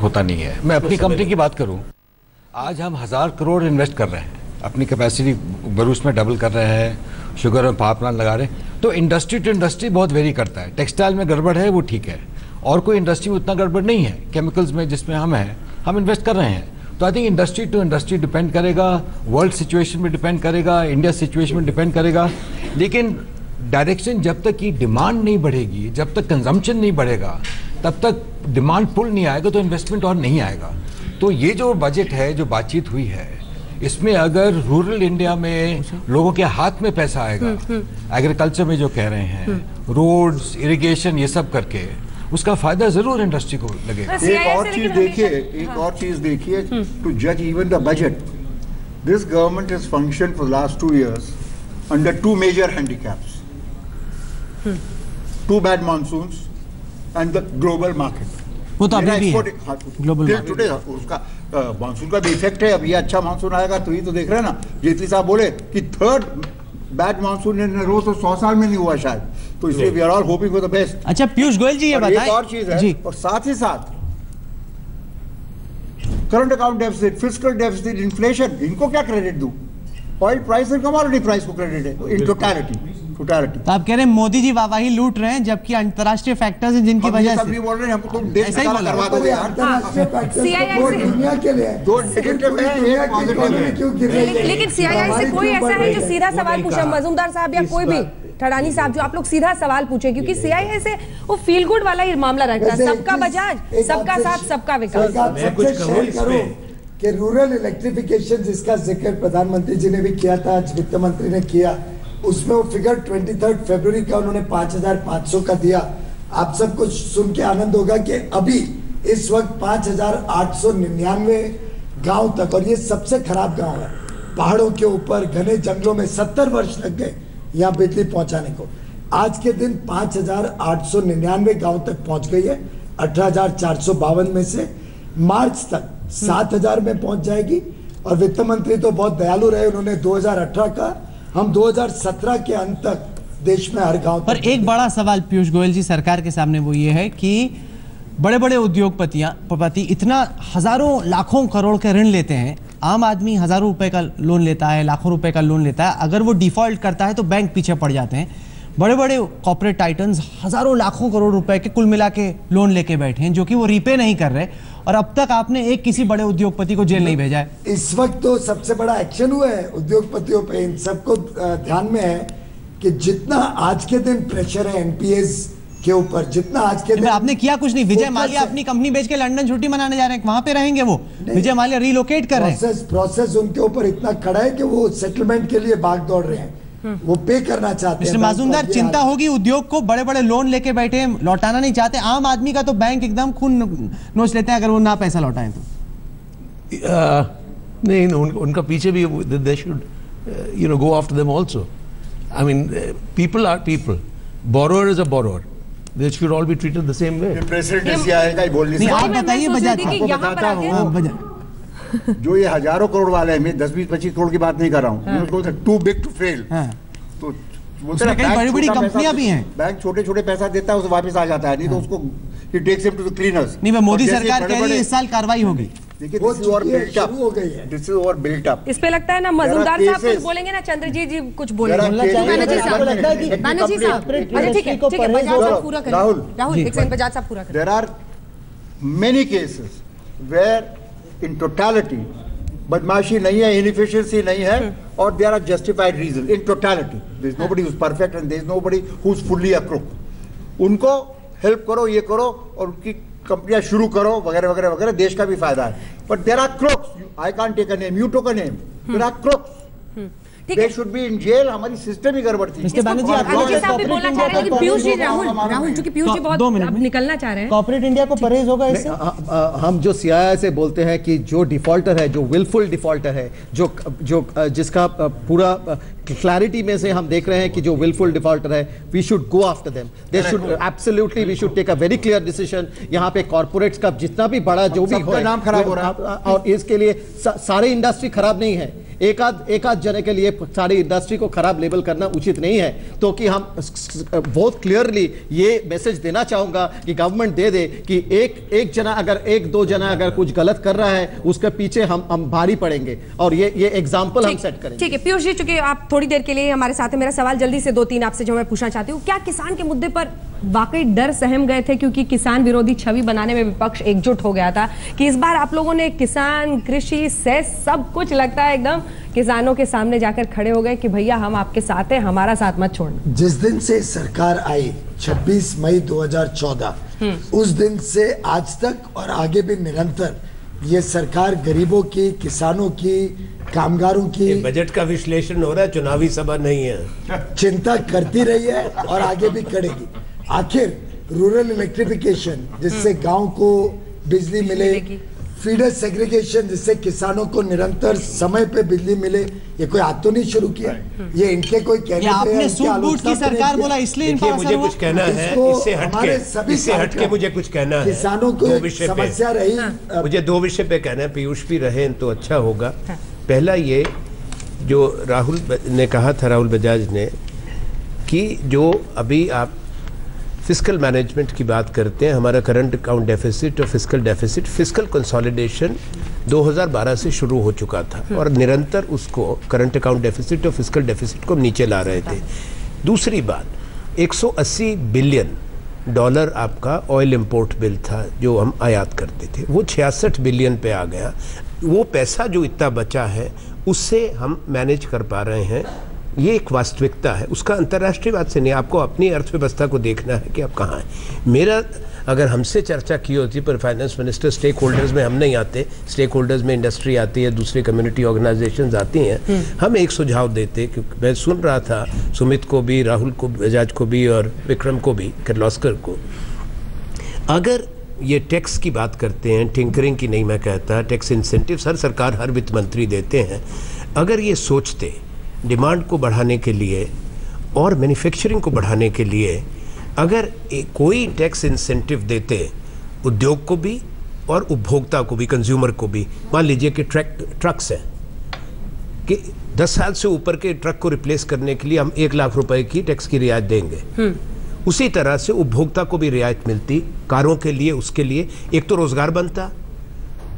होता नहीं है। मैं अपनी कंपनी की बात करूं, आज हम 1000 करोड़ इन्वेस्ट कर रहे हैं, अपनी कैपेसिटी बरूस में डबल कर रहे हैं, शुगर और पावर प्लांट लगा रहे हैं। तो इंडस्ट्री टू इंडस्ट्री बहुत वेरी करता है। टेक्सटाइल में गड़बड़ है वो ठीक है, और कोई इंडस्ट्री में उतना गड़बड़ नहीं है। केमिकल्स में जिसमें हम हैं, हम इन्वेस्ट कर रहे हैं। तो I think industry to industry depend करेगा, वर्ल्ड सिचुएशन में डिपेंड करेगा, इंडिया सिचुएशन में डिपेंड करेगा। लेकिन डायरेक्शन जब तक की डिमांड नहीं बढ़ेगी, जब तक कंजम्पशन नहीं बढ़ेगा, तब तक डिमांड पुल नहीं आएगा, तो इन्वेस्टमेंट और नहीं आएगा। तो ये जो बजट है, जो बातचीत हुई है, इसमें अगर रूरल इंडिया में लोगों के हाथ में पैसा आएगा, एग्रीकल्चर में जो कह रहे हैं, रोड्स, इरिगेशन, ये सब करके, उसका फायदा जरूर इंडस्ट्री को लगेगा। एक और चीज देखिए, टू जज even the budget, this government has function for last 2 years under 2 major handicaps, 2 bad monsoons and the global market. वो तो अभी भी है ग्लोबल टुडे, उसका मानसून का भी इफेक्ट है। अब ये अच्छा मानसून आएगा तो ही तो देख रहे हैं ना, जेटली साहब बोले कि 3rd बैड मानसून इन रोज तो 100 साल में नहीं हुआ शायद, तो इसलिए we are all hoping for the best. अच्छा पीयूष गोयल जी ये बताएं, एक और चीज है, और साथ ही साथ current account deficit, fiscal deficit, inflation, इनको क्या क्रेडिट दूं? ऑयल प्राइस और कमोडिटी प्राइस को क्रेडिट है इन टोटलिटी। तो आप कह रहे हैं मोदी जी वाहवाही लूट रहे हैं, जबकि अंतर्राष्ट्रीय फैक्टर्स हैं जिनकी वजह से बोल रहे हैं हमको, तुम देश ऐसा ही करवा दो यार। दुनिया के लिए लेकिन सीआईआई से कोई ऐसा है जो सीधा सवाल पूछे, मजूमदार साहब या कोई भी ठडानी साहब, जो आप लोग सीधा सवाल पूछे, क्योंकि सीआईआई से वो फील गुड वाला ही मामला रहता है, सबका बजाज, सबका साथ, सबका विकास। कि रूरल इलेक्ट्रिफिकेशन जिसका जिक्र प्रधानमंत्री जी ने भी किया था, आज वित्त मंत्री ने किया, उसमें वो फिगर 23 फरवरी का उन्होंने 5500 का दिया। आप सबको सुन के आनंद होगा कि अभी इस वक्त 5899 गांव तक, और ये सबसे खराब गांव है, पहाड़ों के ऊपर घने जंगलों में 70 वर्ष लग गए यहाँ बिजली पहुंचाने को। आज के दिन 5899 गांव तक पहुंच गई है। 18,452 में से मार्च तक 7,000 में पहुंच जाएगी। और वित्त मंत्री तो बहुत दयालु रहे, उन्होंने 2018 का, हम 2017 के अंत तक देश में हर गांव। पर एक बड़ा सवाल पीयूष गोयल जी सरकार के सामने वो ये है कि बड़े बड़े उद्योगपति इतना हजारों लाखों करोड़ के ऋण लेते हैं, आम आदमी हजारों रुपए का लोन लेता है, लाखों रुपए का लोन लेता है, अगर वो डिफॉल्ट करता है तो बैंक पीछे पड़ जाते हैं। बड़े बड़े कॉर्पोरेट टाइटन्स हजारों लाखों करोड़ रुपए के कुल मिला के लोन लेके बैठे हैं, जो कि वो रीपे नहीं कर रहे, और अब तक आपने एक किसी बड़े उद्योगपति को जेल नहीं भेजा है। इस वक्त तो सबसे बड़ा एक्शन हुआ है उद्योगपतियों पे। इन सबको ध्यान में है कि जितना आज के दिन प्रेशर है एनपीएस के ऊपर, जितना आज के दिन आपने किया कुछ नहीं। विजय माल्या अपनी कंपनी बेच के लंदन छुट्टी मनाने जा रहे हैं, वहां पे रहेंगे वो। विजय माल्या रिलोकेट कर रहे हैं। प्रोसेस उनके ऊपर इतना खड़ा है कि वो सेटलमेंट के लिए भाग दौड़ रहे हैं, वो पे करना चाहते हैं। माजूमदार, चिंता होगी उद्योग को, बड़े बड़े लोन लेके बैठे हैं, लौटाना नहीं चाहते। आम आदमी का तो बैंक एकदम खून नोच लेते हैं अगर वो ना पैसा लौटाएं तो। नहीं, उनका पीछे भी they should go after them also. I mean, people are people. Borrower is a borrower. They should all be treated the same way. President ऐसी आएगा ही बोल नहीं। आप बताइए बजाज, आपको बताता हूँ जो ये हजारों करोड़ वाले हैं, मैं 10-20-25 करोड़ की बात नहीं कर रहा हूँ, टू बिग टू फेल। तो बड़ी बड़ी कंपनियां भी हैं, बैंक छोटे छोटे पैसा देता है, उसे वापस आ जाता है, नहीं तो उसको he takes him to the cleaners। नहीं, मोदी सरकार कह रही है इस साल कार्रवाई होगी। देखिए this is over built up। इस पे लगता है ना मजूमदार साहब कुछ बोलेंगे ना, चंद्रजीत जी कुछ बोलेंगे। बनर्जी साहब, ठीक है बजाज साहब पूरा करें। राहुल एक सेकंड, बजाज साहब पूरा करें। There are many cases where in totality बदमाशी नहीं है, इनएफिशिएंसी नहीं है, और there are justified reasons in totality. There is nobody who is perfect and there is nobody who is fully a crook। उनको हेल्प करो, ये करो, और उनकी कंपनियां शुरू करो, वगैरह वगैरह वगैरह, देश का भी फायदा है। But there are crooks, I can't take a name, you took a name, there are crooks, they should be in jail. हमारी सिस्टम ही गड़बड़ थी। मिस्टर बनर्जी साहब भी बोलना चाह रहे हैं, लेकिन पीयूष जी, राहुल जो कि पीयूष जी बहुत अब निकलना चाह रहे हैं। कॉर्पोरेट इंडिया को परहेज होगा इससे। हम जो सीआईआई से बोलते हैं कि जो डिफॉल्टर है, जो विलफुल डिफॉल्टर है, जो जिसका पूरा क्लैरिटी में से हम देख रहे हैं कि जो विलफुल डिफॉल्टर है, we should go after them. They should absolutely, we should take a very clear decision. यहाँ पे कॉर्पोरेट्स का जितना भी बड़ा जो भी हो, नाम खराब हो रहा है, और इसके लिए सारे इंडस्ट्री खराब नहीं है, एक आध जने के लिए सारी इंडस्ट्री को खराब लेबल करना उचित नहीं है। तो कि हम बहुत क्लियरली ये मैसेज देना चाहूंगा कि गवर्नमेंट दे दे कि एक जना अगर एक दो जना अगर कुछ गलत कर रहा है उसके पीछे हम भारी पड़ेंगे और ये एग्जांपल हम सेट करेंगे। ठीक है पीयूष जी, चूंकि आप थोड़ी देर के लिए हमारे साथ हैं, मेरा सवाल जल्दी से 2-3 आपसे जो मैं पूछना चाहती हूँ, क्या किसान के मुद्दे पर वाकई डर सहम गए थे? क्योंकि किसान विरोधी छवि बनाने में विपक्ष एकजुट हो गया था कि इस बार आप लोगों ने किसान, कृषि, सेस सब कुछ लगता है एकदम किसानों के सामने जाकर खड़े हो गए कि भैया हम आपके साथ हैं, हमारा साथ मत छोड़ना। जिस दिन से सरकार आई 26 मई 2014 उस दिन से आज तक और आगे भी निरंतर ये सरकार गरीबों की, किसानों की, कामगारों की बजट का विश्लेषण हो रहा है, चुनावी सभा नहीं है, चिंता करती रही है और आगे भी करेगी। आखिर रूरल इलेक्ट्रिफिकेशन जिससे गांव को बिजली मिले, फीडर सेग्रीगेशन जिससे किसानों को निरंतर समय पे बिजली मिले, ये कोई आज तो नहीं शुरू किया, ये इनके कोई कहने आपने सूट-बूट की सरकार बोला इसलिए इनका असर मुझे हुआ? कुछ कहना है, इससे हटके मुझे कुछ कहना है। किसानों को समस्या रही, मुझे 2 विषय पे कहना है, पीयूष भी रहे तो अच्छा होगा। पहला ये जो राहुल ने कहा था, राहुल बजाज ने, कि जो अभी आप फिस्कल मैनेजमेंट की बात करते हैं, हमारा करंट अकाउंट डेफिसिट और फिस्कल डेफिसिट, फिस्कल कंसोलिडेशन 2012 से शुरू हो चुका था और निरंतर उसको करंट अकाउंट डेफिसिट और फिस्कल डेफिसिट को नीचे ला रहे थे। दूसरी बात, 180 बिलियन डॉलर आपका ऑयल इंपोर्ट बिल था जो हम आयात करते थे, वो 66 बिलियन पे आ गया। वो पैसा जो इतना बचा है उससे हम मैनेज कर पा रहे हैं, ये एक वास्तविकता है। उसका अंतर्राष्ट्रीय बात से नहीं, आपको अपनी अर्थव्यवस्था को देखना है कि आप कहाँ हैं। मेरा अगर हमसे चर्चा की होती पर फाइनेंस मिनिस्टर, स्टेक होल्डर्स में हम नहीं आते, स्टेक होल्डर्स में इंडस्ट्री आती है, दूसरी कम्युनिटी ऑर्गेनाइजेशंस आती हैं, हम एक सुझाव देते। क्योंकि मैं सुन रहा था सुमित को भी, राहुल को, बजाज को भी और विक्रम को भी, किर्लोस्कर को, अगर ये टैक्स की बात करते हैं, टिंकरिंग की नहीं मैं कहता, टैक्स इंसेंटिव्स हर सरकार, हर वित्त मंत्री देते हैं, अगर ये सोचते डिमांड को बढ़ाने के लिए और मैन्युफैक्चरिंग को बढ़ाने के लिए अगर कोई टैक्स इंसेंटिव देते उद्योग को भी और उपभोक्ता को भी, कंज्यूमर को भी, मान लीजिए कि ट्रक्स हैं कि 10 साल से ऊपर के ट्रक को रिप्लेस करने के लिए हम 1 लाख रुपए की टैक्स की रियायत देंगे, उसी तरह से उपभोक्ता को भी रियायत मिलती कारों के लिए, उसके लिए एक तो रोजगार बनता,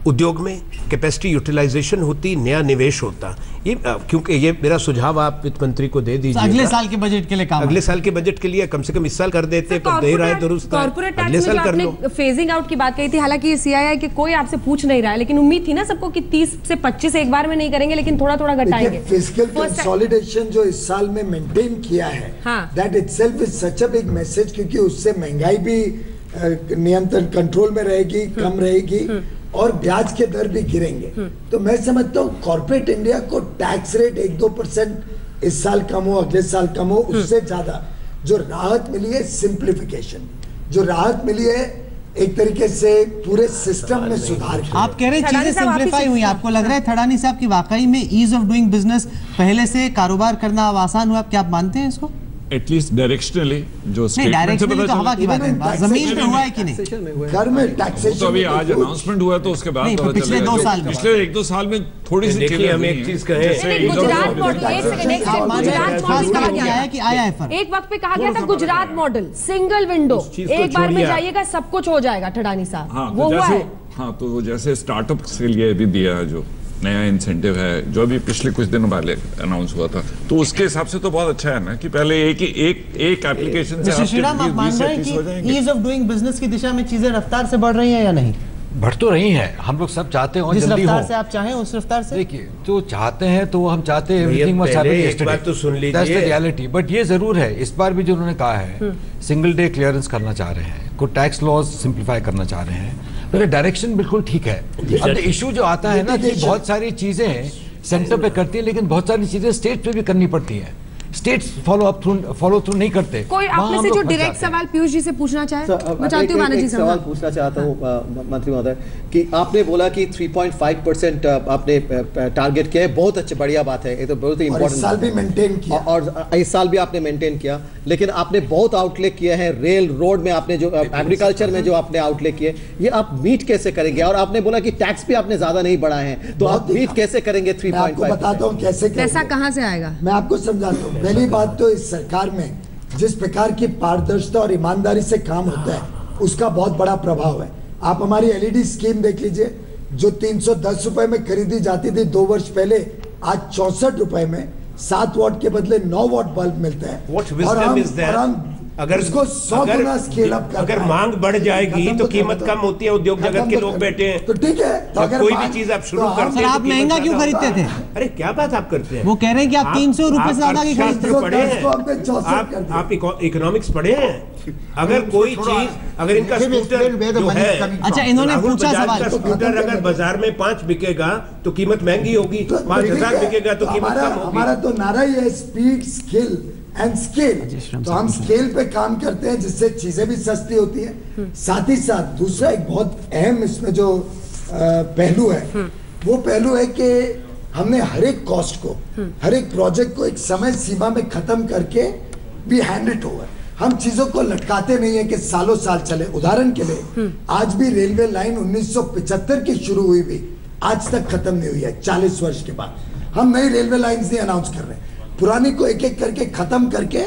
उद्योग में कैपेसिटी यूटिलाइजेशन होती, नया निवेश होता। ये क्योंकि ये मेरा सुझाव आप वित्त मंत्री को दे दीजिए, अगले साल के बजट के लिए काम, अगले साल के बजट के लिए कम से कम इस साल कर देते, पर दे रहा है दुरुस्त, अगले साल कर लो। फेजिंग आउट की बात कही थी, हालांकि सीआईआई के कोई आपसे पूछ नहीं रहा है, लेकिन उम्मीद थी ना सबको कि 30 से 25 एक बार में नहीं करेंगे, लेकिन थोड़ा थोड़ा घटाएंगे। फिस्कल कंसोलिडेशन जो इस साल में मेंटेन किया है, that itself is such a big message, क्योंकि उससे महंगाई भी नियंत्रण कंट्रोल में रहेगी, कम रहेगी और ब्याज के दर भी गिरेंगे। तो मैं समझता हूँ कॉर्पोरेट इंडिया को टैक्स रेट 1-2% इस साल कम हो, अगले साल कम हो, उससे ज्यादा जो राहत मिली है सिंप्लीफिकेशन, जो राहत मिली है एक तरीके से पूरे सिस्टम में सुधार किया। आप कह रहे हैं चीजें सिंप्लीफाई हुई, आपको लग रहा है थड़ानी साहब की वाकई में ईज ऑफ डूइंग बिजनेस पहले से कारोबार करना अब आसान हुआ, क्या आप मानते हैं इसको? एटलीस्ट डायरेक्शनली जो स्टेटमेंट से पता तो हवा की बात है, जमीन पे हुआ है कि नहीं? घर में टैक्सेशन तो अभी आज अनाउंसमेंट हुआ तो उसके बाद पिछले 2 साल में, पिछले 1-2 साल में थोड़ी सी देखिए, हम एक चीज कहें, गुजरात मॉडल, एक वक्त पे कहा गया था गुजरात मॉडल, सिंगल विंडो, एक बार में जाइएगा सब कुछ हो जाएगा, ठडानी साहब, वो हुआ है। हाँ, तो वो जैसे स्टार्टअप्स के लिए भी दिया है, जो नया इंसेंटिव है, जो अभी पिछले कुछ दिनों पहले अनाउंस हुआ था, तो उसके हिसाब से तो बहुत अच्छा है ना कि पहले एक एप्लीकेशन से आप मान रहे हैं कि ईज ऑफ डूइंग बिजनेस की दिशा में चीजें रफ्तार से बढ़ रही हैं या नहीं? बढ़ तो रही हैं, हम लोग सब चाहते हैं जिस रफ्तार से आप चाहें उस रफ्तार से। देखिए, जो चाहते हैं तो हम चाहते हैं एवरीथिंग मस्ट हैपन यस्टरडे, बात तो सुन लीजिए, दैट्स द रियलिटी। बट ये जरूर है, इस बार भी जो उन्होंने कहा है सिंगल डे क्लियरेंस करना चाह रहे हैं, कुछ टैक्स लॉज सिंप्लीफाई करना चाह रहे हैं, तो डायरेक्शन बिल्कुल ठीक है। अब इशू जो आता है ना कि बहुत सारी चीजें सेंटर पे करती है, लेकिन बहुत सारी चीजें स्टेट पे भी करनी पड़ती है। स्टेट्स फॉलो थ्रू नहीं करते। कोई आप में से जो डायरेक्ट सवाल पीयूष जी से पूछना चाहे? मैं चाहती हूँ मानव जी से सवाल पूछना चाहता हूँ मंत्री महोदय कि आपने बोला कि 3.5% आपने टारगेट किया है, बहुत अच्छी बढ़िया बात है, ये तो बहुत ही इंपॉर्टेंट, इस साल भी मेंटेन किया और इस साल भी आपने मेंटेन किया, लेकिन आपने बहुत आउटले किए हैं रेल रोड में, आपने जो एग्रीकल्चर में जो आपने आउटले किए, ये आप मीट कैसे करेंगे? और आपने बोला कि टैक्स भी आपने ज्यादा नहीं बढ़ाए हैं, तो आप मीट कैसे करेंगे? 3.5 बताता हूँ कैसे पैसा कहाँ से आएगा, मैं आपको समझाता हूँ। पहली बात तो इस सरकार में जिस प्रकार की पारदर्शिता और ईमानदारी से काम होता है उसका बहुत बड़ा प्रभाव है। आप हमारी एलईडी स्कीम देख लीजिए, जो 310 रुपए में खरीदी जाती थी 2 वर्ष पहले, आज 64 रुपए में 7 वॉट के बदले 9 वॉट बल्ब मिलता है। और हम अगर उसको 100 गुना स्केल अप करते अगर मांग बढ़ जाएगी तो कीमत कम होती है, उद्योग जगत के लोग बैठे हैं, तो ठीक है। तो अगर कोई भी चीज आप शुरू करते हैं, आप महंगा क्यों खरीदते थे? अरे क्या बात आप करते हैं? वो कह रहे हैं कि आप 300 रुपए से ज्यादा की खरीदते हैं। पढ़े हैं आप इकोनॉमिक्स पढ़े हैं? अगर कोई चीज, अगर इनका स्कूटर जो है, अच्छा इन्होंने पूछा सवाल, स्कूटर अगर बाजार में 5 बिकेगा तो कीमत महंगी होगी, 5000 बिकेगा तो कीमत कम होगी। हमारा तो नारा ही है स्पीड, स्किल एंड स्केल। तो हम स्केल पे काम करते हैं जिससे चीजें भी सस्ती होती हैं। साथ ही साथ दूसरा एक बहुत अहम इसमें जो पहलू है, वो पहलू है कि हमने हर एक कॉस्ट को, हर एक प्रोजेक्ट को एक समय सीमा में खत्म करके वी हैंड इट ओवर। हम चीजों को लटकाते नहीं है कि सालों साल चले। उदाहरण के लिए आज भी रेलवे लाइन 1975 की शुरू हुई भी आज तक खत्म नहीं हुई है। 40 वर्ष के बाद हम नई रेलवे लाइंस नहीं अनाउंस कर रहे, पुरानी को एक एक करके खत्म करके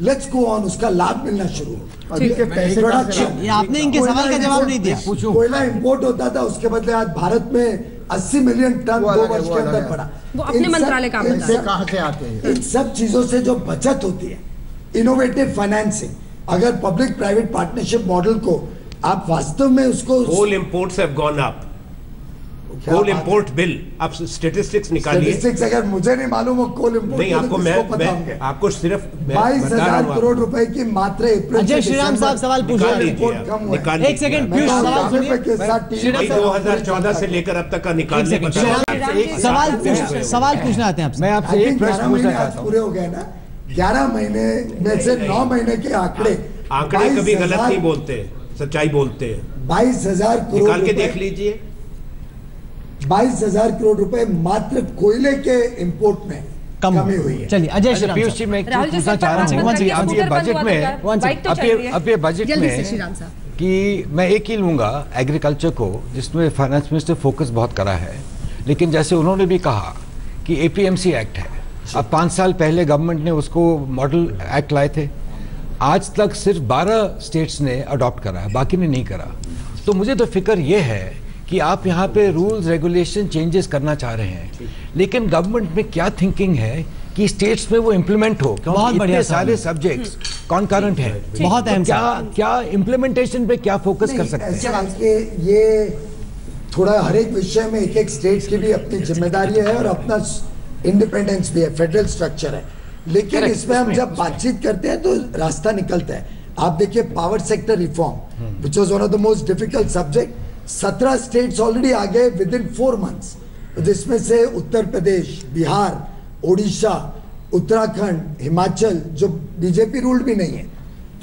लेट्स गो ऑन, उसका लाभ मिलना शुरू। ये आपने इनके सवाल का जवाब नहीं दिया। कोयला इंपोर्ट होता था, उसके बदले आज भारत में 80 मिलियन टन 2 वर्ष के अंदर पड़ा। वो अपने मंत्रालय का कहां से आते हैं? इन सब चीजों से जो बचत होती है, इनोवेटिव फाइनेंसिंग, अगर पब्लिक प्राइवेट पार्टनरशिप मॉडल को आप वास्तव में उसको, coal imports have gone up, coal import bill, आप स्टैटिस्टिक्स निकालिए। स्टैटिस्टिक्स अगर मुझे नहीं मालूम हो कोल इंपोर्ट नहीं, आपको मैं आपको सिर्फ 22,000 करोड़ रुपए की मात्र अप्रैल अजय श्रीराम साहब सवाल पूछ रहे हैं। एक सेकंड पीयूष, सवाल सुनिए। 2014 से लेकर अब तक का निकालने सवाल पूछना आते हैं आपसे। मैं आपसे एक प्रश्न पूछना चाहता हूं। पूरे हो गए ना 11 महीने में से 9 महीने के आंकड़े कभी गलत नहीं बोलते, सच्चाई बोलते हैं। 22,000 करोड़ निकाल के देख लीजिए। 22,000 करोड़ रुपए मात्र कोयले के इंपोर्ट में कमी हुई है। चलिए अजय श्रीराम पीयूष जी, मैं पूछना चाह रहा हूँ अब ये बजट में कि मैं एक ही लूंगा एग्रीकल्चर को, जिसमें फाइनेंस मिनिस्टर फोकस बहुत करा है, लेकिन जैसे उन्होंने भी कहा कि एपीएमसी एक्ट है, अब 5 साल पहले गवर्नमेंट ने उसको मॉडल एक्ट लाए थे, आज तक सिर्फ 12 स्टेट्स ने अडॉप्ट करा है, बाकी ने नहीं करा। तो मुझे तो फिक्र ये है कि आप यहाँ पे रूल्स रेगुलेशन चेंजेस करना चाह रहे हैं, लेकिन गवर्नमेंट में क्या थिंकिंग है कि स्टेट्स में वो इम्प्लीमेंट हो? बहुत बढ़िया, सारे सब्जेक्ट्स कॉन्करेंट हैं, बहुत अहम। क्या इम्प्लीमेंटेशन पे क्या फोकस कर सकते हैं? ये थोड़ा हर एक विषय में एक एक स्टेट्स की भी अपनी जिम्मेदारी है और अपना इंडिपेंडेंस भी है, फेडरल स्ट्रक्चर है, लेकिन इसमें हम जब बातचीत करते हैं तो रास्ता निकलता है। आप देखिए power sector reform which was one of the most difficult subject, 17 states already आ गए विद इन 4 मंथ्स, जिसमें से उत्तर प्रदेश, बिहार, ओडिशा, उत्तराखंड, हिमाचल जो बीजेपी रूल्ड भी नहीं है,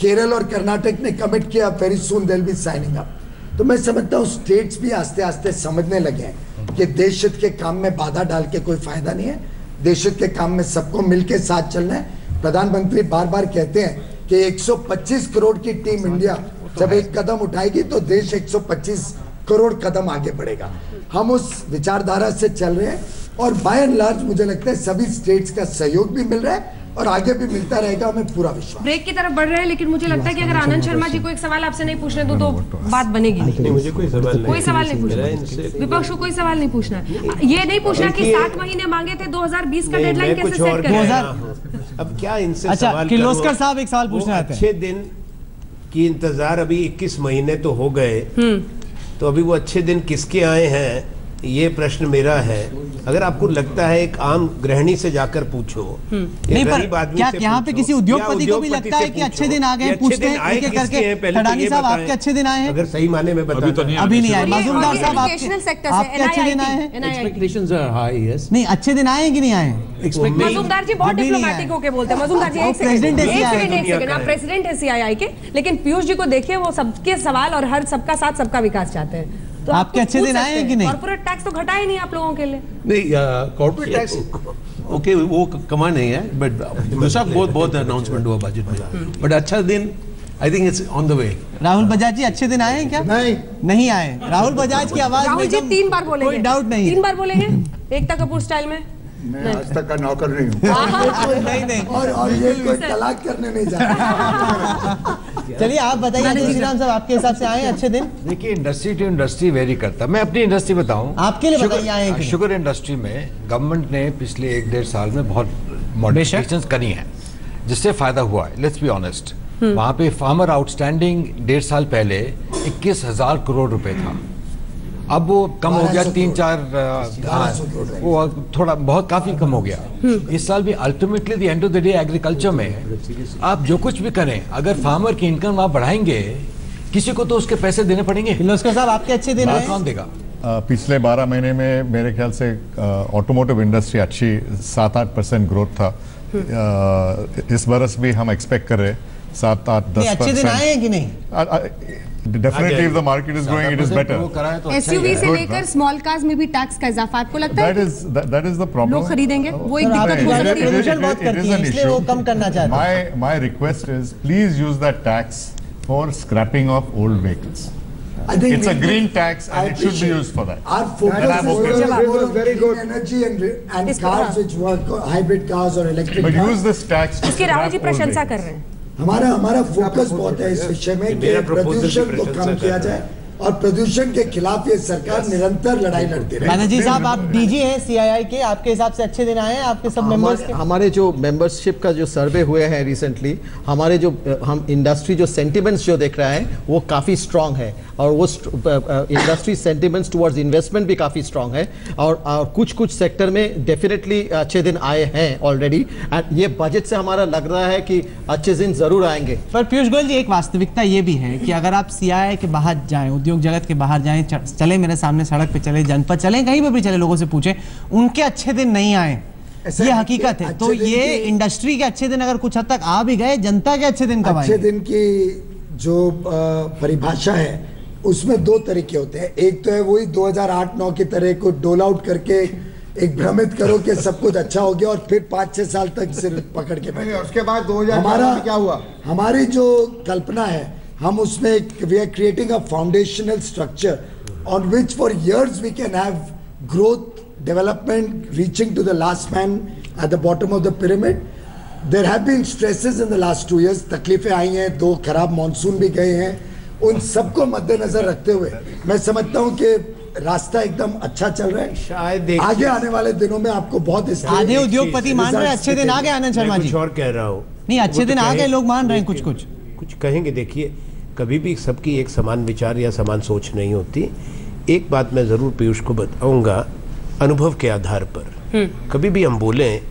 केरल और कर्नाटक ने कमिट किया, very soon they will be signing up. तो मैं समझता हूँ स्टेट्स भी आस्ते आस्ते समझने लगे हैं कि देश हित के काम में बाधा डाल के कोई फायदा नहीं है, देश हित के काम में सबको मिलकर साथ चलना है। प्रधानमंत्री बार बार कहते हैं कि 125 करोड़ की टीम इंडिया जब एक कदम उठाएगी तो देश 125 करोड़ कदम आगे बढ़ेगा। हम उस विचारधारा से चल रहे हैं और बाय एंड लार्ज मुझे लगता है सभी स्टेट्स का सहयोग भी मिल रहा है और आगे भी मिलता रहेगा, हमें पूरा विश्वास। ब्रेक की तरफ बढ़ रहे हैं, लेकिन मुझे लगता है कि अगर आनंद शर्मा जी को एक सवाल आपसे नहीं पूछने दो तो बात बनेगी नहीं। मुझे कोई सवाल नहीं पूछना, विपक्ष को कोई सवाल नहीं पूछना, ये नहीं पूछना कि 7 महीने मांगे थे 2020 का डेडलाइन कैसे सेट करें। अब क्या इनसे अच्छा, सवाल किर्लोस्कर साहब एक सवाल पूछना चाहते हैं। अच्छे दिन की इंतजार अभी 21 महीने तो हो गए, तो अभी वो अच्छे दिन किसके आए हैं ये प्रश्न मेरा है, अगर आपको लगता है एक आम गृहिणी से जाकर पूछो, नहीं पर क्या यहाँ पे किसी उद्योगपति को भी लगता है कि अच्छे दिन आ गए, पूछते हैं एक एक करके ठडानी साहब आपके अच्छे दिन आए हैं? अगर सही माने में बता, अभी नहीं आए। मजूमदार साहब आपके अच्छे दिन आए हैं? Expectations are high, yes. नहीं, अच्छे दिन आए कि नहीं आए? मजूमदार जी बहुत डिप्लोमेटिक होके बोलते हैं। मजूमदार जी एक सेकंड, आप प्रेसिडेंट है सीआईआई के, लेकिन पीयूष जी को देखिए वो सबके सवाल और हर सबका साथ सबका विकास चाहते हैं। तो आपके अच्छे दिन आए हैं कि नहीं? कॉर्पोरेट टैक्स तो घटा ही नहीं आप लोगों के लिए। नहीं, कॉर्पोरेट टैक्स ओके वो कमा नहीं है, बट दूसरा बहुत अनाउंसमेंट हुआ बजट में, बट अच्छा दिन I think it's on the way. Rahul Bajaj ji अच्छे दिन आए हैं क्या? नहीं आए। राहुल बजाज की आवाज राहुल जी 3 बार बोलेंगे, कोई डाउट नहीं, 3 बार बोलेंगे एकता कपूर स्टाइल में। मैं आज तक का नौकर नहीं हूँ। नहीं और ये कोई तलाक करने नहीं जा रहा। चलिए आप बताइए श्रीराम साहब, आपके हिसाब से आए हैं अच्छे दिन? देखिए, इंडस्ट्री टू इंडस्ट्री वेरी करता है। मैं अपनी इंडस्ट्री बताऊं, आपके लिए बताइए आए हैं? शुगर इंडस्ट्री में गवर्नमेंट ने पिछले 1-1.5 साल में बहुत मॉडिफिकेशंस करी हैं, जिससे फायदा हुआ है। लेट्स बी ऑनेस्ट, वहाँ पे फार्मर आउटस्टैंडिंग 1.5 साल पहले 21,000 करोड़ रुपए था, अब वो कम हो गया 3-4, वो थोड़ा बहुत काफी कम हो गया। इस साल भी ultimately the end of the day agriculture में आप जो कुछ भी करें, अगर फार्मर की इनकम आप बढ़ाएंगे, किसी को तो उसके पैसे देने पड़ेंगे। किर्लोस्कर साहब आपके अच्छे दिन आए? कौन देगा? पिछले 12 महीने में मेरे ख्याल से ऑटोमोटिव इंडस्ट्री अच्छी 7-8% ग्रोथ था। इस बरस भी हम एक्सपेक्ट कर रहे 7-8-10%। अच्छे दिन आए हैं कि नहीं? Definitely, if the market is growing, it is better. SUV से लेकर स्मॉल कार्स में भी टैक्स का इजाफा आपको लगता है? That is the problem. लोग खरीदेंगे, वो एक दिक्कत हो सकती है। प्रदूषण बहुत करती है, इसलिए वो कम करना चाहते हैं। My request is, please use that tax for scrapping of old vehicles. I think it's a green tax and it should be used for that. Our focus is very good energy and cars which work, hybrid cars or electric cars. But use this tax to इसकी राहुल जी प्रशंसा कर रहे हैं। हमारा focus बहुत है इस विषय में कि प्रदूषण को कम किया जाए, और प्रदूषण के खिलाफ ये सरकार निरंतर लड़ाई लड़ती रही। बैनर्जी साहब आप डीजी हैं सीआईआई के, आपके हिसाब से अच्छे दिन आए हैं आपके सब मेंबर्स के? हमारे जो मेंबरशिप का जो सर्वे हुए हैं रिसेंटली, हमारे जो हम इंडस्ट्री जो सेंटिमेंट्स जो देख रहे हैं वो काफ़ी स्ट्रांग है, और वो इंडस्ट्री सेंटिमेंट्स टुवर्ड्स इन्वेस्टमेंट भी काफ़ी स्ट्रांग है, और कुछ सेक्टर में डेफिनेटली अच्छे दिन आए हैं ऑलरेडी, एंड ये बजट से हमारा लग रहा है कि अच्छे दिन ज़रूर आएंगे। पर पीयूष गोयल जी, एक वास्तविकता ये भी है कि अगर आप सीआईआई के बाहर जाएं, उद्योग जगत के बाहर जाएं, चले मेरे सामने सड़क पे चले, जनपद चले, कहीं पर भी चले, लोगों से पूछे, उनके अच्छे दिन नहीं आए, ये हकीकत है। तो ये इंडस्ट्री के अच्छे दिन अगर कुछ हद तक आ भी गए, जनता के अच्छे दिन कब आएंगे? अच्छे दिन की जो परिभाषा है उसमें 2 तरीके होते हैं। एक तो है वही 2008-9 की तरह को डोल आउट करके एक भ्रमित करो कि सब कुछ अच्छा हो गया, और फिर 5-6 साल तक सिर पकड़ के बैठे। उसके बाद 2012 में क्या हुआ? हमारी जो कल्पना है, हम उसमें we are creating a foundational structure on which for years we can have growth, development, reaching to the last man at the bottom of the pyramid. There have been stresses in the last 2 years, तकलीफें आई हैं, 2 खराब monsoon भी गए हैं, उन सबको मद्देनजर रखते हुए मैं समझता हूं कि रास्ता एकदम अच्छा चल रहा है। शायद आगे आने वाले दिनों में आपको बहुत आधे उद्योगपति मान रहे हैं अच्छे दिन आ गए। आनंद शर्मा जी, कुछ और कह रहा हूँ, नहीं अच्छे दिन आ गए, लोग मान रहे हैं, कुछ कहेंगे। देखिए, कभी भी सबकी एक समान विचार या समान सोच नहीं होती। एक बात मैं जरूर पीयूष को बताऊंगा अनुभव के आधार पर, कभी भी हम बोलें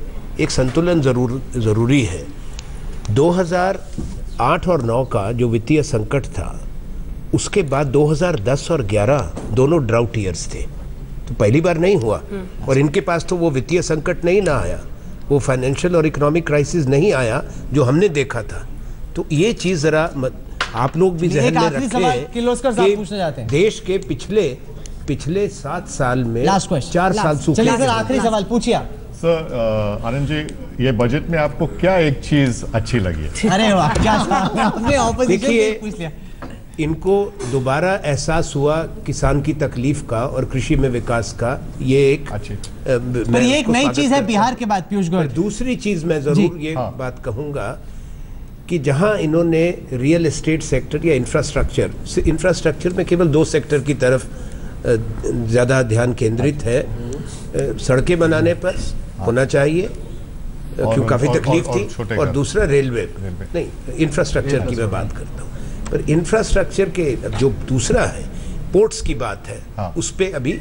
एक संतुलन जरूरी है। 2008 और 9 का जो वित्तीय संकट था, उसके बाद 2010 और 11 दोनों ड्राउट ईयर्स थे, तो पहली बार नहीं हुआ, और इनके पास तो वो वित्तीय संकट नहीं ना आया, वो फाइनेंशियल और इकोनॉमिक क्राइसिस नहीं आया जो हमने देखा था। तो ये चीज़ ज़रा आप लोग भी ज़हन में रखें कि देश के पिछले 7 साल में 4 साल सूखे। चलिए सर, आखिरी सवाल पूछिए। सर आनंद जी, ये बजट में आपको क्या एक चीज अच्छी लगी? अरे वाह, क्या आपने ऑपोजिशन से पूछ लिया। इनको दोबारा एहसास हुआ किसान की तकलीफ का और कृषि में विकास का। ये एक पर ये एक नई चीज है बिहार के बाद पीयूष गोयल। दूसरी चीज मैं जरूर ये बात कहूंगा कि जहां इन्होंने रियल एस्टेट सेक्टर या इंफ्रास्ट्रक्चर में केवल 2 सेक्टर की तरफ ज़्यादा ध्यान केंद्रित है। सड़कें बनाने पर होना चाहिए क्यों काफ़ी तकलीफ थी, और दूसरा रेलवे नहीं, इंफ्रास्ट्रक्चर की मैं बात करता हूँ। पर इंफ्रास्ट्रक्चर के जो दूसरा है पोर्ट्स की बात है, उस पर अभी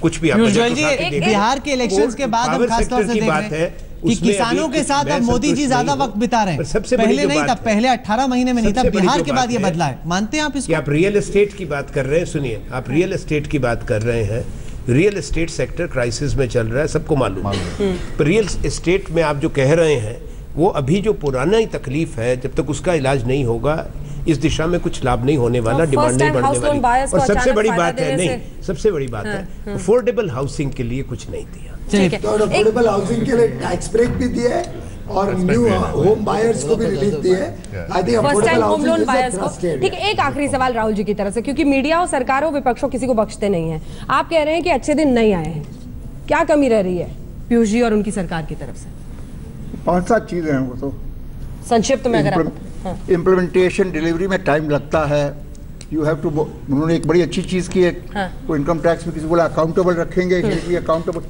कुछ भी आप पीयूष बजट गोयल उठा के जी, देखें, बिहार के इलेक्शंस के बाद हम पावर खासतौर सेक्टर से की देख बात रहे है हैं कि उसमें किसानों अभी के साथ मैं अब मोदी जी संतुष्ट ज्यादा नहीं हूं। वक्त बिता रहे पर हैं। सबसे बड़ी पहले जो नहीं बात था, है, पहले 18 महीने में नहीं था, सबसे बड़ी बिहार जो के बाद बात ये है बदला है। मानते हैं आप कि इसको? आप रियल एस्टेट की बात कर रहे हैं, सुनिए, आप रियल एस्टेट की बात कर रहे हैं, रियल एस्टेट सेक्टर क्राइसिस में चल रहा है, सबको मालूम है। पर रियल एस्टेट में आप जो कह रहे हैं वो अभी जो पुराना तकलीफ है, जब तक उसका इलाज नहीं होगा इस दिशा में कुछ लाभ नहीं होने वाला, डिमांड नहीं बढ़ने वाली। और सबसे बड़ी बात है, नहीं, सबसे बड़ी बात है अफोर्डेबल हाउसिंग के लिए कुछ नहीं दिया। तो अफोर्डेबल हाउसिंग के लिए टैक्स ब्रेक भी दिया है और न्यू होम बायर्स को भी रिलीफ दी है। I think first time affordable home loan housing buyers को। ठीक है, एक आखिरी सवाल राहुल जी की तरफ से, क्योंकि मीडिया और सरकार और विपक्षों किसी को बख्शते नहीं है। आप कह रहे हैं कि अच्छे दिन नहीं आए हैं, क्या कमी रह रही है पीयूष जी और उनकी सरकार की तरफ से? 5-7 चीजें हैं वो तो संक्षिप्त में अगर इम्प्लीमेंटेशन डिलीवरी में टाइम लगता है। यू हैव टू, उन्होंने एक बड़ी अच्छी चीज की है, वो इनकम टैक्स में किसी बोला अकाउंटेबल रखेंगे, अकाउंटेबल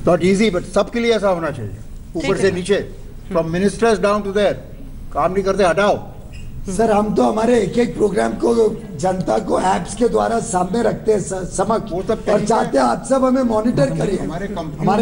नॉट इजी, बट सबके लिए ऐसा होना चाहिए, ऊपर से नीचे, from ministers down to there. काम नहीं करते हटाओ। सर हम तो हमारे एक एक प्रोग्राम को जनता को एप्स के द्वारा सामने रखते हैं समक्ष, और चाहते हैं आप सब हमें मॉनिटर करिए हमारे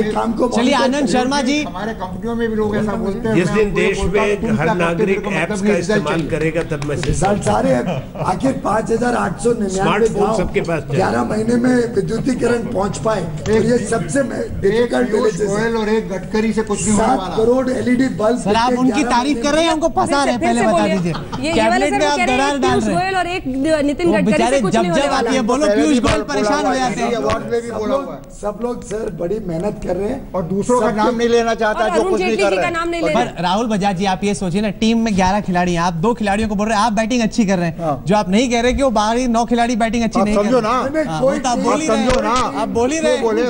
काम को। चलिए आनंद शर्मा जी, हमारे कंपनियों में भी लोग ऐसा बोलते हैं। जिस दिन देश में हर नागरिक एप्स का इस्तेमाल करेगा तब मैं सारे आखिर 5899 स्मार्टफोन सबके पास 11 महीने में विद्युतीकरण पहुंच पाए, तो ये सबसे डिफिकल्ट गोयल और एक गडकरी से कुछ नहीं होने 7 वाला। Crore LED bulb. सर आप उनकी तारीफ कर रहे हैं, उनको फंसा रहे हैं, पहले बता दीजिए। कैबिनेट में आप दरार डाल रहे हैं। गोयल और एक नितिन गडकरी बेचारे से कुछ नहीं होने जब वाला। ये बोलो पीयूष गोयल परेशान हो जाते हैं। अवार्ड में भी बोला हुआ है। सब लोग सर बड़ी मेहनत कर रहे हैं और दूसरों का नाम नहीं लेना चाहता, और जो अरुण कुछ नहीं जेटली कर जी रहे का नाम नहीं ले पर राहुल बजाज जी, आप ये सोचिए ना, टीम में 11 खिलाड़ी हैं, आप 2 खिलाड़ियों को बोल रहे हैं आप बैटिंग अच्छी कर रहे हैं, जो आप नहीं कह रहे कि वो बाहरी 9 खिलाड़ी बैटिंग अच्छी नहीं कर समझो रहे। ना, कोई आप बोल ही रहे समझो ना, हैं, आप बोल ही रहे हैं। बोले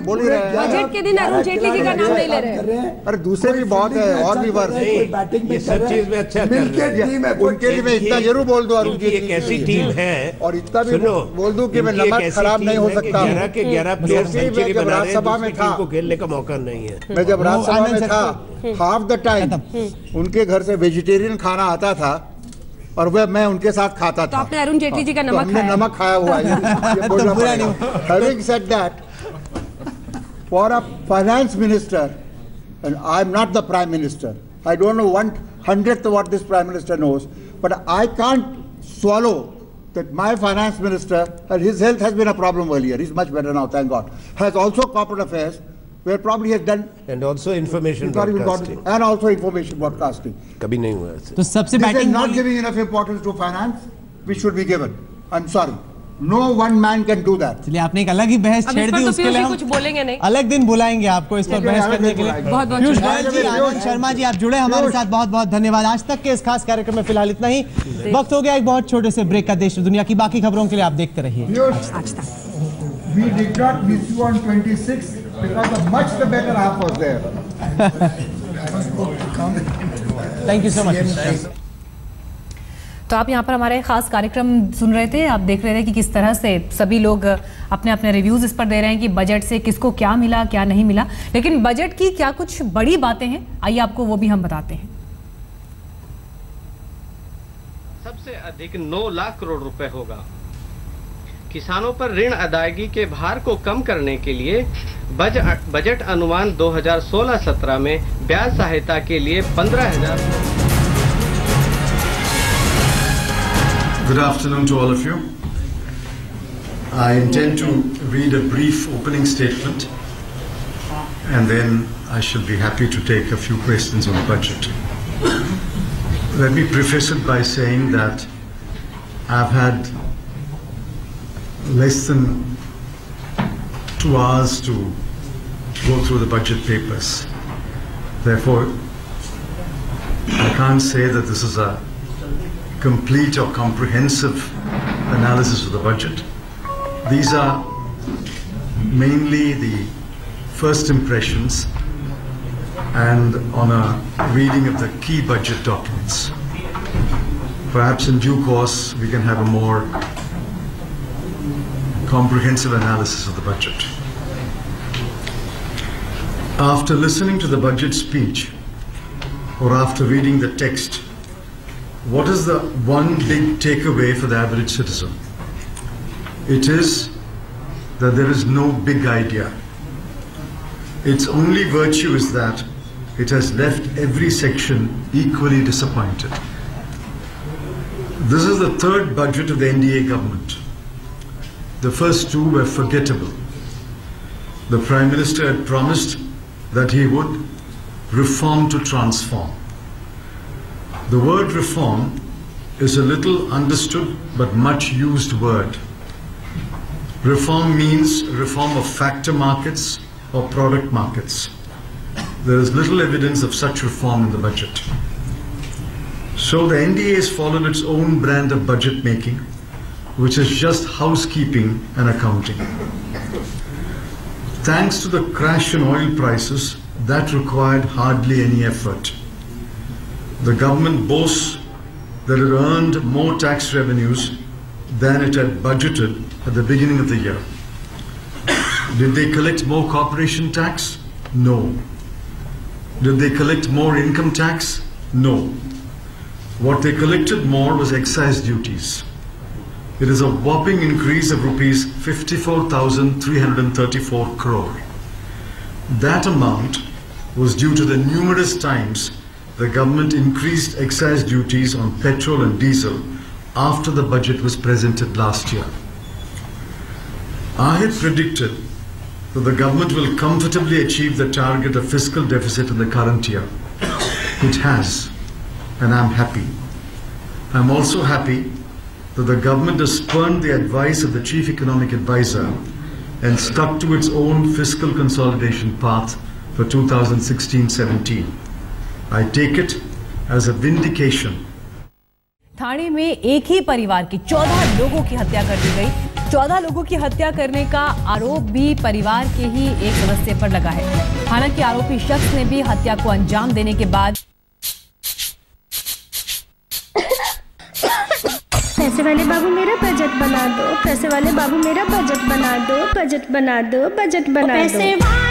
बोल ही रहे हैं। बजट के दिन अरुण जेटली जी का नाम नहीं ले रहे। अरे दूसरे भी बहुत है, और भी वर्ष बैटिंग ये सब चीज में अच्छा कर रहे हैं। उनके लिए मैं इतना जरूर बोल दूं, अरुण एक ऐसी टीम है, और इतना भी सुनो, बोल दूं कि मैं इनकी एक नमक ऐसी खराब टीम नहीं हो है कि सकता। 11 के 11 प्लेयर क्योंकि मैं सेंचुरी जब बना रहे हैं, राज्यसभा में दूसरी टीम था, को खेलने का मौका नहीं है। मैं जब राज्यसभा आनंद में सर था, हाफ द टाइम उनके घर से वेजिटेरियन खाना आता था और वह मैं उनके साथ खाता तो था। आपने अरुण जेटली जी का तो नमक हमने खाया। नमक खाया हुआ है, ये बोलना पड़ेगा। Having said that, for a finance minister, and I'm not the prime minister, I don't know 1/100th of what this prime minister knows, but I can't swallow that my finance minister, and his health has been a problem earlier, he's much better now, thank God, has also corporate affairs, where probably he has done, And also information he's not even got, broadcasting. and also information broadcasting. कभी नहीं हुआ ऐसे। तो सबसे This is batting not giving enough importance to finance, which should be given. I'm sorry. No one man can do that. चलिए आपने एक अलग ही बहस अब छेड़ इस पर दी, तो उसके पीयूष लिए जी हम कुछ बोलेंगे नहीं। अलग दिन बुलाएंगे आपको इस पर ठीक है, बहस अलग करने दिन के लिए। बुलाएंगे। बहुत बहुत पीयूष शुक्रिया। गोयल जी, आनंद शर्मा जी, आप जुड़े हमारे साथ, बहुत बहुत धन्यवाद। आज तक के इस खास कार्यक्रम में फिलहाल इतना ही। वक्त हो गया एक बहुत छोटे से ब्रेक का। देश और दुनिया की बाकी खबरों के लिए आप देखते रहिए Viewers, we did not miss you on 26 because the much the better half was there. Thank you so much. तो आप यहाँ पर हमारे खास कार्यक्रम सुन रहे थे, आप देख रहे थे कि किस तरह से सभी लोग अपने अपने रिव्यूज इस पर दे रहे हैं कि बजट से किसको क्या मिला क्या नहीं मिला, लेकिन बजट की क्या कुछ बड़ी बातें हैं, आइए आपको वो भी हम बताते हैं। सबसे अधिक 9 लाख करोड़ रुपए होगा। किसानों पर ऋण अदायगी के भार को कम करने के लिए बजट अनुमान 2016-17 में ब्याज सहायता के लिए 15,000। Good afternoon to all of you. I intend to read a brief opening statement and then I shall be happy to take a few questions on the budget. Let me preface it by saying that I've had less than 2 hours to go through the budget papers. Therefore, I can't say that this is a complete or comprehensive analysis of the budget. These are mainly the first impressions and on a reading of the key budget documents. Perhaps in due course we can have a more comprehensive analysis of the budget. After listening to the budget speech or after reading the text, what is the one big takeaway for the average citizen? It is that there is no big idea. Its only virtue is that it has left every section equally disappointed. This is the third budget of the NDA government. The first two were forgettable. The Prime Minister had promised that he would reform to transform. The word reform is a little understood but much used word. Reform means reform of factor markets or product markets. There is little evidence of such reform in the budget. So the NDA has followed its own brand of budget making, which is just housekeeping and accounting. Thanks to the crash in oil prices, that required hardly any effort. The government boasts that it earned more tax revenues than it had budgeted at the beginning of the year. Did they collect more corporation tax? No. Did they collect more income tax? No. What they collected more was excise duties. It is a whopping increase of rupees 54,334 crore. That amount was due to the numerous times the government increased excise duties on petrol and diesel after the budget was presented last year. I had predicted that the government will comfortably achieve the target of fiscal deficit in the current year. It has, and I'm happy. I'm also happy that the government has spurned the advice of the Chief Economic Advisor and stuck to its own fiscal consolidation path for 2016-17. I take it as a vindication. Thane में एक ही परिवार के 14 लोगों की हत्या कर दी गई। 14 लोगों की हत्या करने का आरोप भी परिवार के ही एक सदस्य पर लगा है। हालांकि आरोपी शख्स ने भी हत्या को अंजाम देने के बाद पैसे वाले बाबू मेरा बजट बना दो, पैसे वाले बाबू मेरा बजट बना दो, बजट बना दो, बजट बना दो।